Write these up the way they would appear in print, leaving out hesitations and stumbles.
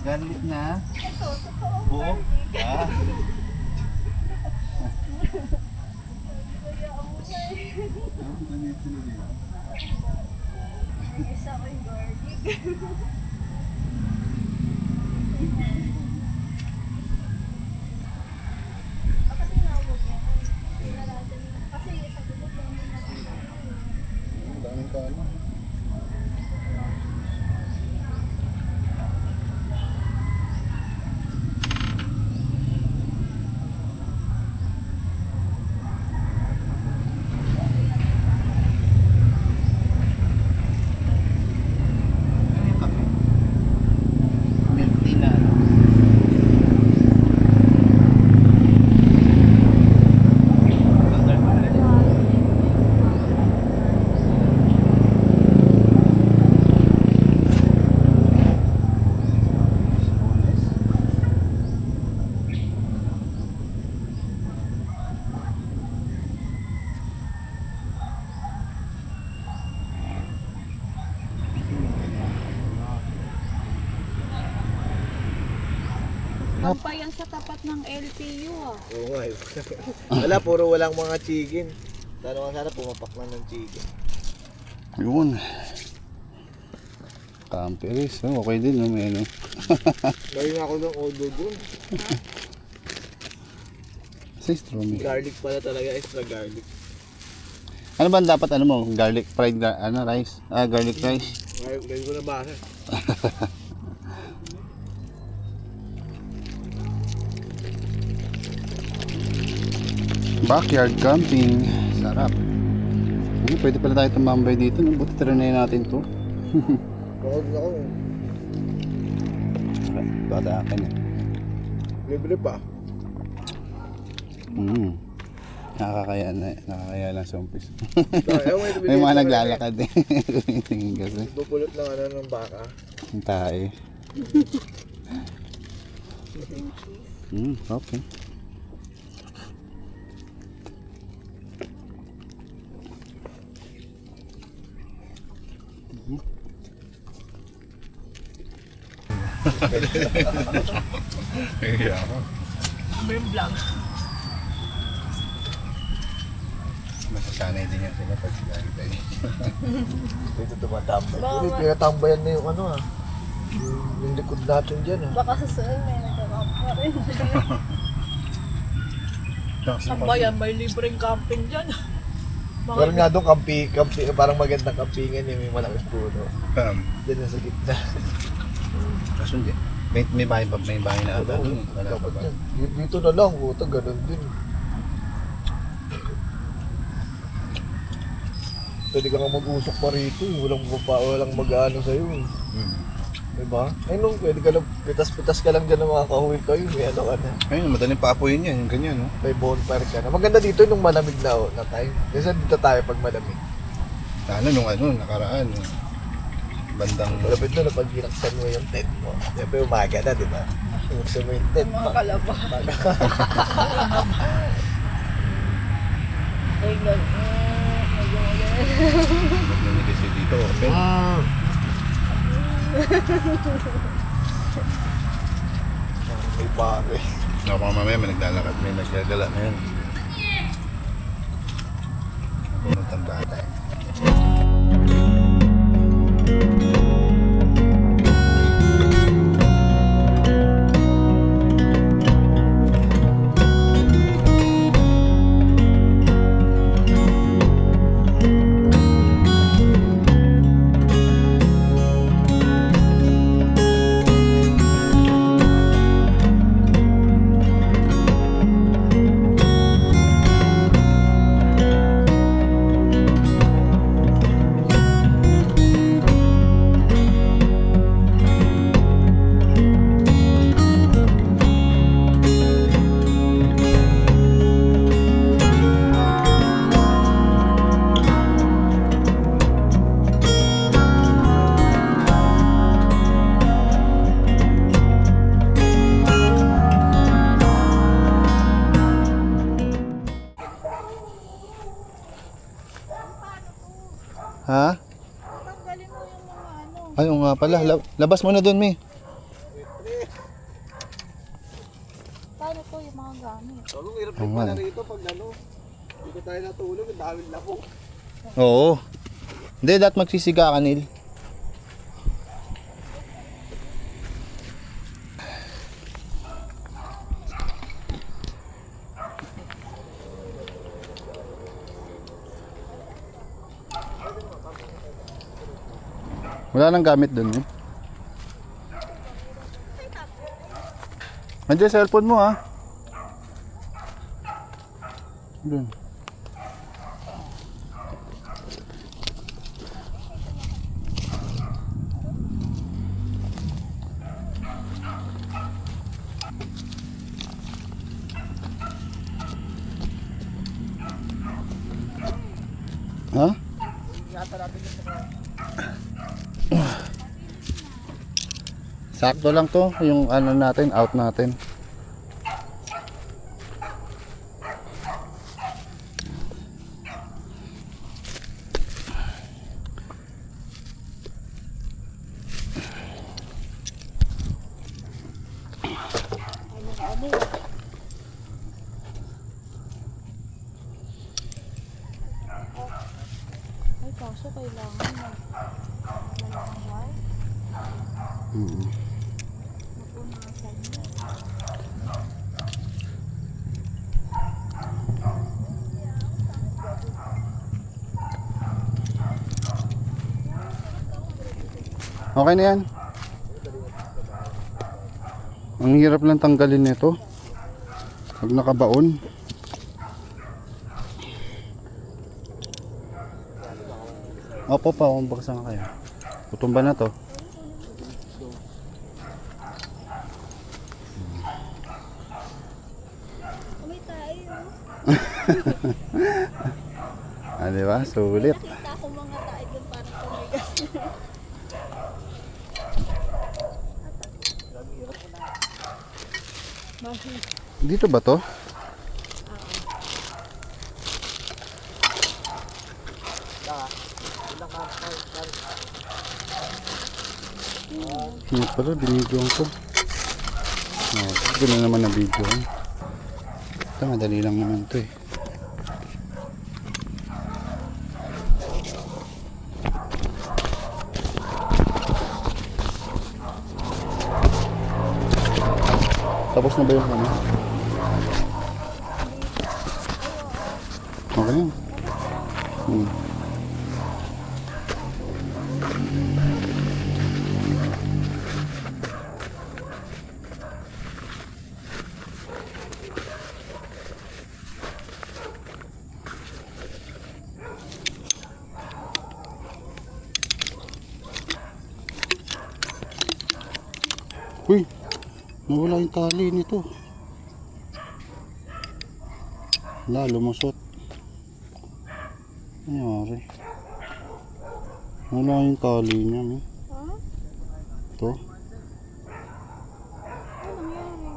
Garlic na. Buo. Ah. Isa ko yung garlic. Kasi nawag niya. Kasi sa gulog lang din natin. Ang daming ka ano. Pa yan sa tapat ng LTU ah. Oo nga. Wala, puro walang mga chicken. Sana pumapak na ng chicken. Yun. Camperis. Oh, okay din. No? May ano. Lagi nga ako ng odo dun. Sa stromy. Garlic pala talaga, extra garlic. Ano ba ang dapat ano mo? Garlic fried ano, rice? Ah, garlic rice. Ngayon ko na basa. Backyard camping. Sarap. Ano, pwede pala tayo tumambay dito. No? Buti trinay natin to. Bakod na ako. Bata akin eh. Libre pa. Nakakaya lang sa umpis. May May mga naglalakad eh. Tingin kasi. Pupulot ng ano ng baka. Ang tae. Okay. Yeah. May vlog. Masasanay din yan sila pag nakita niyo. Dito tumatambay. Baka- Hindi, pinatambayan na yung ano ah. Yung likod natin dyan ah. Baka sa susunod may nagka-camp pa rin. Ang bayan, may libreng camping dyan. Meron nga doon kampi, parang magandang kampingan yung may malaking puno. Diyan na sa gitna. Kaso hindi. May bahay na ata. Wala pa Dapat ba? yan. Dito na lang, puta, ganun din. Pwede ka nga mag-usok pa rito eh. Walang mag-ano sa'yo eh. Diba? Ay nung pwede ka lang, pitas-pitas ka lang dyan ng mga kahuwi kayo. May ano ka na. Ayun, madaling paapuyin yan. Yung ganyan, no? May bonfire ka na. Maganda dito nung malamig na time. Kasi dito tayo pag malamig. Lalo nung nakaraan. Bandang... Malapit doon pag ginaksan mo yung tent mo. Siyempre umaga na, di ba? Ginaksan mo yung tent. Mga kalaba. Ay, Naglalagay siya dito. Open. May pare. Baka mamaya may naglalakad. May naggagala na yan. Pumunta ang bata eh. Ha? tanggalin mo yung mga ano. Ayun nga pala. Labas mo na dun, Mi. Tolong, hirap Oo din nga pala eh. rito pag ano. Dito tayo natulog, ang daming lako. Oo. Hindi, dapat magsisiga ka, Neil. Wala nang gamit dun eh. Nandiyan cellphone mo ha. Dun. Ha? Sakto lang to, yung ano natin, out natin. Ay, kaso kailangan malangway. Napunasan mo. Okay na yan. Ang hirap lang tanggalin nito pag nakabaon. Opo pa, umbagsan ka kayo. Tutumba na to. May tayo. Ah, di ba? Sulit. Nakita ko mga tayo doon parang tumigas. Bakit? Dito ba to? Hindi pala, binidyoan ko. Oh, ito na naman na video. Ito, madali lang naman to eh. Tapos na ba yung ano? Okay yan. Uy, nawala yung tali nito. Wala, lumusot. Nangyari. Wala yung tali niya, no? Ha? Ito. Ano nangyari?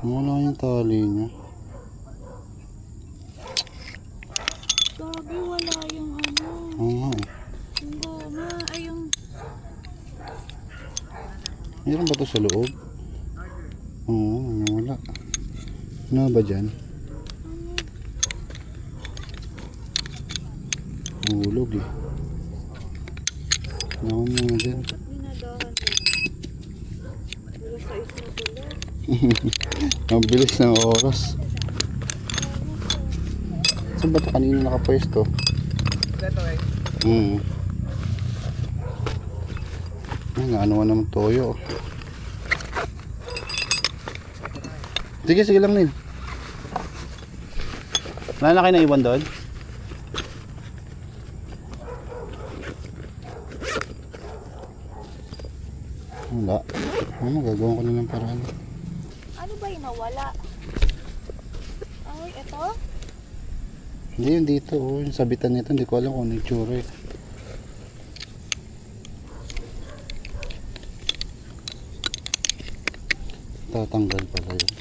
Wala yung tali niya. Gabi, wala yung ano. Oo nga eh. Yung goma. Ay, yung... Meron ba ito sa loob? Oo, wala. Ano ba dyan? Hulog eh. Ano mo dyan? Ba't dinadahan ko? Wala sa isla sila. Ang bilis ng oras. Saan ba ito kanina nakapwesto? Ito eh. Ay, naano naman toyo. Sige, sige lang Neil. Wala na kayo na iwan doon? Wala. Ano, gagawin ko na ng paraan. Ano ba yung nawala? Ay, ito? Hindi, yung dito. Oh, yung sabitan nito, hindi ko alam kung ano yung tsura eh. Tatanggal pala yun.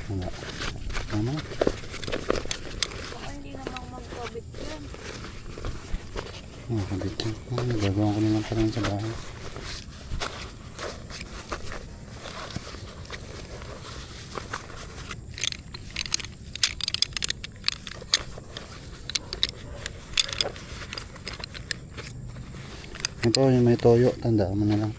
Wala. Tama. Kabit yan. Gagawin ko naman pa rin sa bahay. Ito yung may toyo, tandaan mo na lang.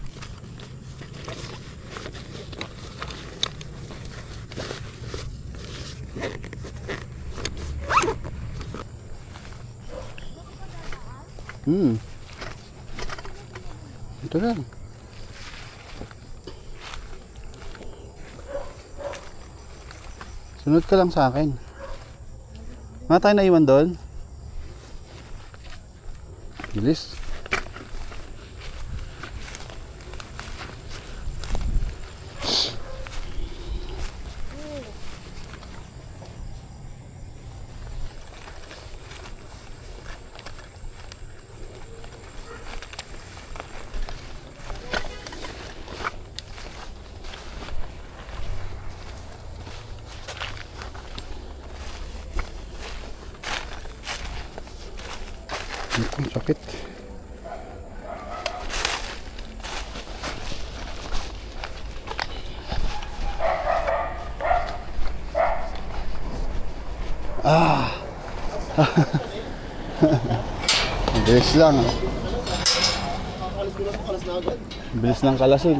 Ito lang. Sunod ka lang sa akin. Mga tayo naiwan doon. Bilis. Ang sakit. Bilis lang. Bilis lang kalasin.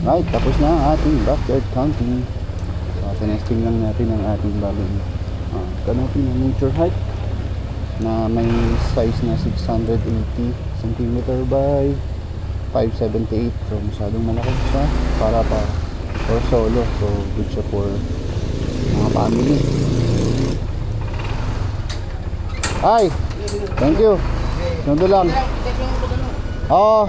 Right, tapos na ang ating backyard counting. So, tinesting lang natin ang ating bagong canopy na nature height na may size na 680 cm by 578. So masyadong malaki siya para for solo. So good siya for mga family. Ay! Thank you! Sundo lang. Oo.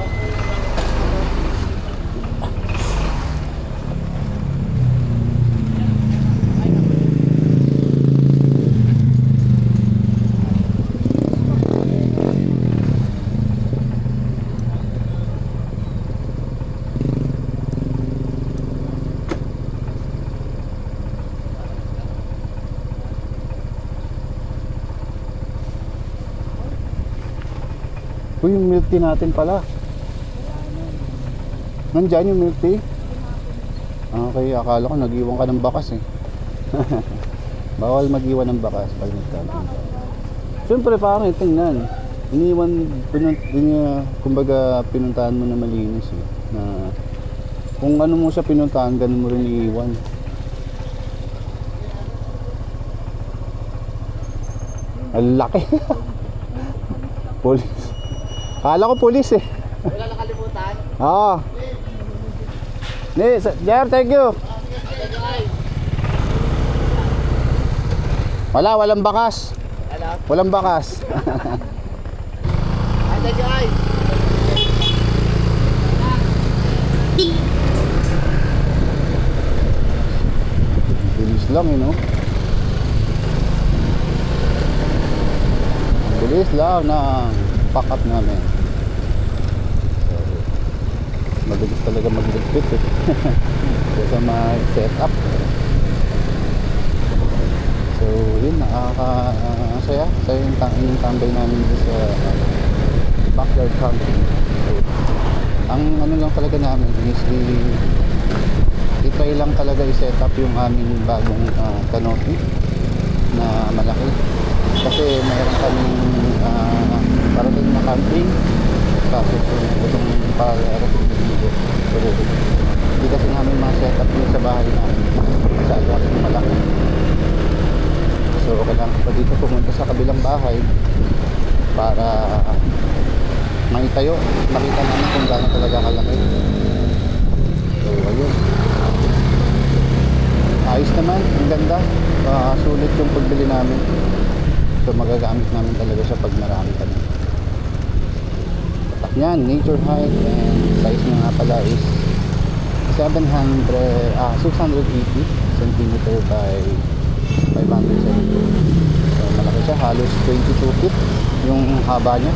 Uy, yung milk tea natin pala. Nandyan yung milk tea? Okay, akala ko nag-iwan ka ng bakas eh. Bawal mag-iwan ng bakas pag nagkaroon. Siyempre pangit, tingnan. Kumbaga pinuntahan mo na malinis eh. Na, kung ano mo siya pinuntahan, ganun mo rin iiwan. Ang laki. Police. Kala ko pulis eh. Wala nakalimutan. Oo. Jer, thank you. Walang bakas. Walang bakas. Bilis lang eh, no? Bilis lang na pack up namin. Mabilis talaga magligpit eh. Kaya ma-set up. So yun, nakakasaya. Saya yung tambay namin sa backyard camping. So, ang ano lang talaga namin is i-try lang talaga i-set up yung aming bagong canopy na malaki. Kasi mayroon kaming parating na camping. Kaso itong parating dito. So, hindi kasi namin ma-set up yun sa bahay namin. Sa alas malaki. So kailangan pa dito pumunta sa kabilang bahay para maitayo. Makita namin kung gaano talaga kalaki. So ayun. Ayos naman. Ang ganda. Sulit yung pagbili namin. So magagamit namin talaga siya pag marami kami. Yan, nature height and size niya nga pala is 680 cm by 570. So malaki siya, halos 22 feet yung haba niya.